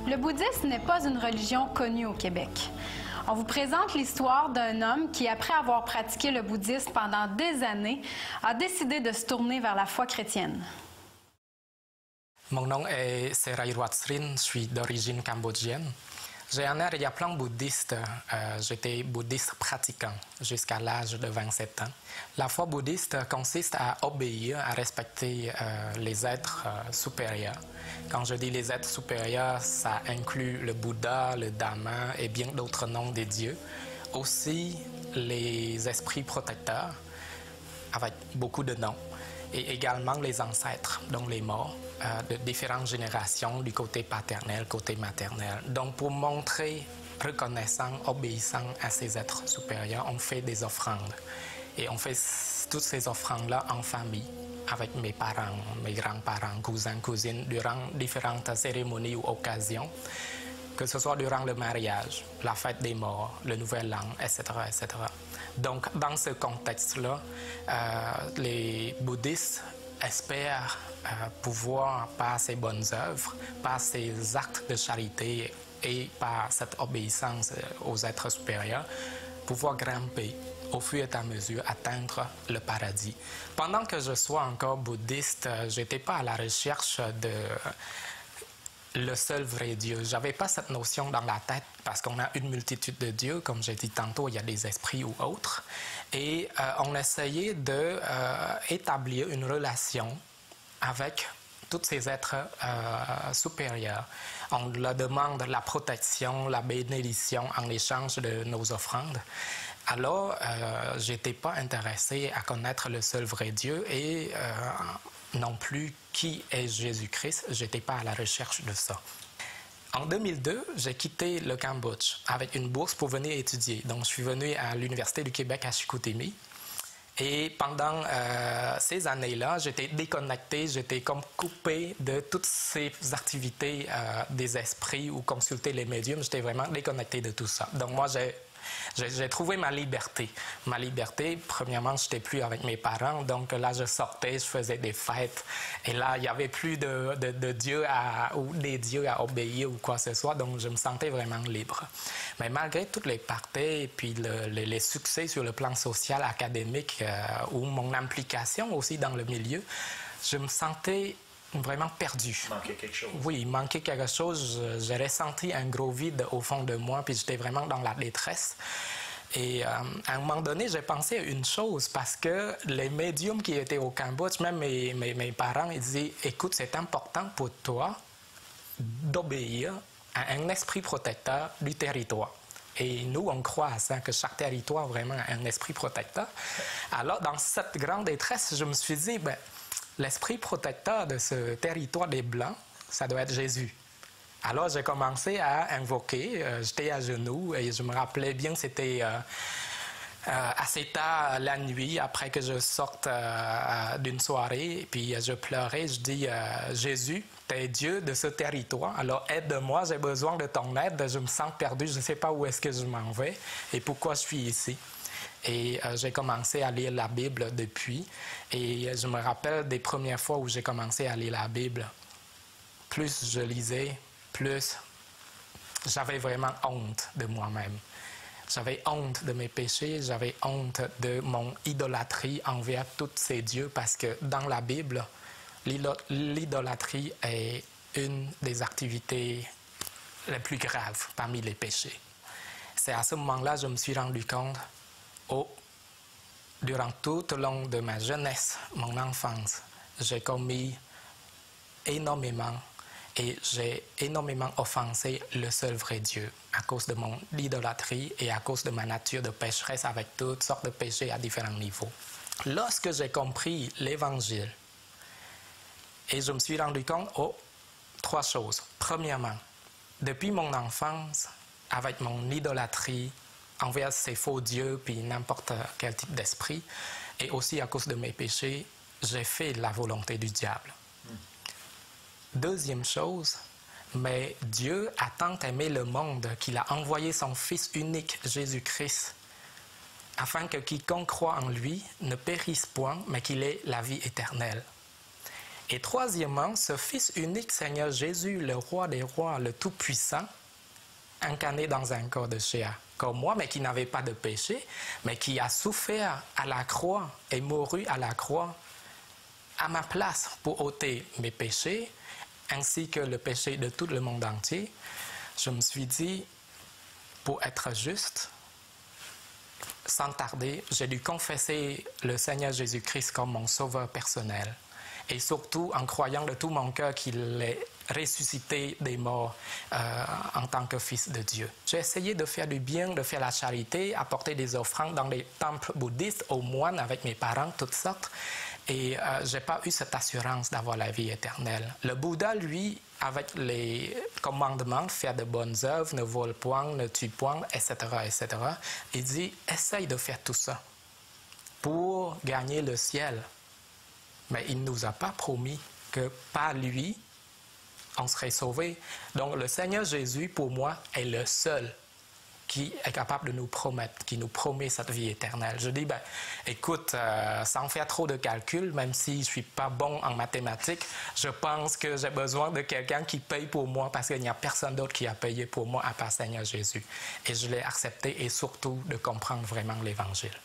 Le bouddhisme n'est pas une religion connue au Québec. On vous présente l'histoire d'un homme qui, après avoir pratiqué le bouddhisme pendant des années, a décidé de se tourner vers la foi chrétienne. Mon nom est Seray Ruatsrin, je suis d'origine cambodgienne. J'ai un arrière-plan bouddhiste. J'étais bouddhiste pratiquant jusqu'à l'âge de 27 ans. La foi bouddhiste consiste à obéir, à respecter les êtres supérieurs. Quand je dis les êtres supérieurs, ça inclut le Bouddha, le Dhamma et bien d'autres noms des dieux. Aussi les esprits protecteurs, avec beaucoup de noms. Et également les ancêtres, donc les morts, de différentes générations, du côté paternel, côté maternel. Donc pour montrer reconnaissant, obéissant à ces êtres supérieurs, on fait des offrandes. Et on fait toutes ces offrandes-là en famille, avec mes parents, mes grands-parents, cousins, cousines, durant différentes cérémonies ou occasions, que ce soit durant le mariage, la fête des morts, le nouvel an, etc., etc. Donc, dans ce contexte-là, les bouddhistes espèrent pouvoir, par ces bonnes œuvres, par ces actes de charité et par cette obéissance aux êtres supérieurs, pouvoir grimper au fur et à mesure, atteindre le paradis. Pendant que je sois encore bouddhiste, je n'étais pas à la recherche de le seul vrai Dieu. Je n'avais pas cette notion dans la tête parce qu'on a une multitude de dieux, comme j'ai dit tantôt, il y a des esprits ou autres. Et on essayait d'établir une relation avec tous ces êtres supérieurs. On leur demande la protection, la bénédiction en échange de nos offrandes. Alors, je n'étais pas intéressé à connaître le seul vrai Dieu et non plus qui est Jésus-Christ. Je n'étais pas à la recherche de ça. En 2002, j'ai quitté le Cambodge avec une bourse pour venir étudier. Donc, je suis venu à l'Université du Québec à Chicoutimi. Et pendant ces années-là, j'étais déconnecté, j'étais comme coupé de toutes ces activités des esprits ou consulter les médiums. J'étais vraiment déconnecté de tout ça. Donc, moi, j'ai trouvé ma liberté. Ma liberté, premièrement, je n'étais plus avec mes parents, donc là, je sortais, je faisais des fêtes, et là, il n'y avait plus de dieux ou des dieux à obéir ou quoi que ce soit, donc je me sentais vraiment libre. Mais malgré toutes les parties et puis les succès sur le plan social, académique, ou mon implication aussi dans le milieu, je me sentais vraiment perdu. Il manquait quelque chose. Oui, il manquait quelque chose. J'ai ressenti un gros vide au fond de moi, puis j'étais vraiment dans la détresse. Et à un moment donné, j'ai pensé à une chose, parce que les médiums qui étaient au Cambodge, même mes parents, ils disaient « Écoute, c'est important pour toi d'obéir à un esprit protecteur du territoire. » Et nous, on croit à ça, que chaque territoire vraiment a un esprit protecteur. Alors, dans cette grande détresse, je me suis dit, l'esprit protecteur de ce territoire des Blancs, ça doit être Jésus. Alors, j'ai commencé à invoquer. J'étais à genoux et je me rappelais bien que c'était assez tard la nuit, après que je sorte d'une soirée. Puis je pleurais, je dis Jésus, tu es Dieu de ce territoire. Alors, aide-moi, j'ai besoin de ton aide. Je me sens perdu, je ne sais pas où est-ce que je m'en vais et pourquoi je suis ici. Et j'ai commencé à lire la Bible depuis. Et je me rappelle des premières fois où j'ai commencé à lire la Bible. Plus je lisais, plus j'avais vraiment honte de moi-même. J'avais honte de mes péchés, j'avais honte de mon idolâtrie envers tous ces dieux, parce que dans la Bible, l'idolâtrie est une des activités les plus graves parmi les péchés. C'est à ce moment-là que je me suis rendu compte, durant tout le long de ma jeunesse, mon enfance, j'ai commis énormément et j'ai énormément offensé le seul vrai Dieu à cause de mon idolâtrie et à cause de ma nature de pécheresse avec toutes sortes de péchés à différents niveaux. Lorsque j'ai compris l'Évangile, et je me suis rendu compte, trois choses. Premièrement, depuis mon enfance, avec mon idolâtrie envers ces faux dieux, puis n'importe quel type d'esprit, et aussi à cause de mes péchés, j'ai fait la volonté du diable. Deuxième chose, mais Dieu a tant aimé le monde qu'il a envoyé son Fils unique, Jésus-Christ, afin que quiconque croit en lui ne périsse point, mais qu'il ait la vie éternelle. Et troisièmement, ce Fils unique, Seigneur Jésus, le Roi des rois, le Tout-Puissant, incarné dans un corps de chair, comme moi, mais qui n'avait pas de péché, mais qui a souffert à la croix et mouru à la croix à ma place pour ôter mes péchés, ainsi que le péché de tout le monde entier. Je me suis dit, pour être juste, sans tarder, j'ai dû confesser le Seigneur Jésus-Christ comme mon sauveur personnel. Et surtout en croyant de tout mon cœur qu'il est ressuscité des morts en tant que Fils de Dieu. J'ai essayé de faire du bien, de faire la charité, apporter des offrandes dans les temples bouddhistes, aux moines, avec mes parents, toutes sortes. Et je n'ai pas eu cette assurance d'avoir la vie éternelle. Le Bouddha, lui, avec les commandements, faire de bonnes œuvres, ne vole point, ne tue point, etc., etc., il dit, essaye de faire tout ça pour gagner le ciel. Mais il ne nous a pas promis que par lui, on serait sauvé. Donc le Seigneur Jésus, pour moi, est le seul qui est capable de nous promettre, qui nous promet cette vie éternelle. Je dis, écoute, sans faire trop de calculs, même si je ne suis pas bon en mathématiques, je pense que j'ai besoin de quelqu'un qui paye pour moi parce qu'il n'y a personne d'autre qui a payé pour moi à part Seigneur Jésus. Et je l'ai accepté et surtout de comprendre vraiment l'Évangile.